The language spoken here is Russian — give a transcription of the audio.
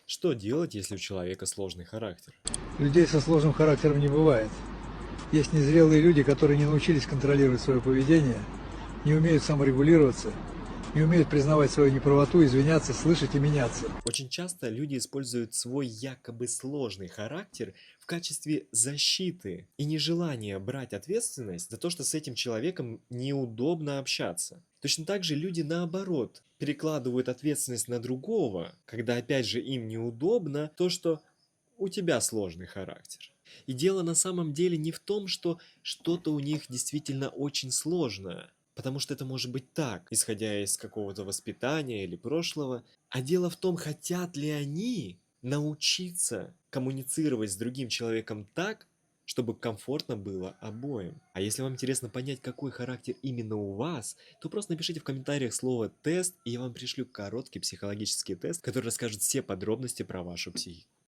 Что делать, если у человека сложный характер? Людей со сложным характером не бывает. Есть незрелые люди, которые не научились контролировать свое поведение, не умеют саморегулироваться, не умеют признавать свою неправоту, извиняться, слышать и меняться. Очень часто люди используют свой якобы сложный характер в качестве защиты и нежелания брать ответственность за то, что с этим человеком неудобно общаться. Точно так же люди наоборот перекладывают ответственность на другого, когда опять же им неудобно то, что у тебя сложный характер. И дело на самом деле не в том, что что-то у них действительно очень сложное, потому что это может быть так, исходя из какого-то воспитания или прошлого, а дело в том, хотят ли они научиться коммуницировать с другим человеком так, чтобы комфортно было обоим. А если вам интересно понять, какой характер именно у вас, то просто напишите в комментариях слово «тест», и я вам пришлю короткий психологический тест, который расскажет все подробности про вашу психику.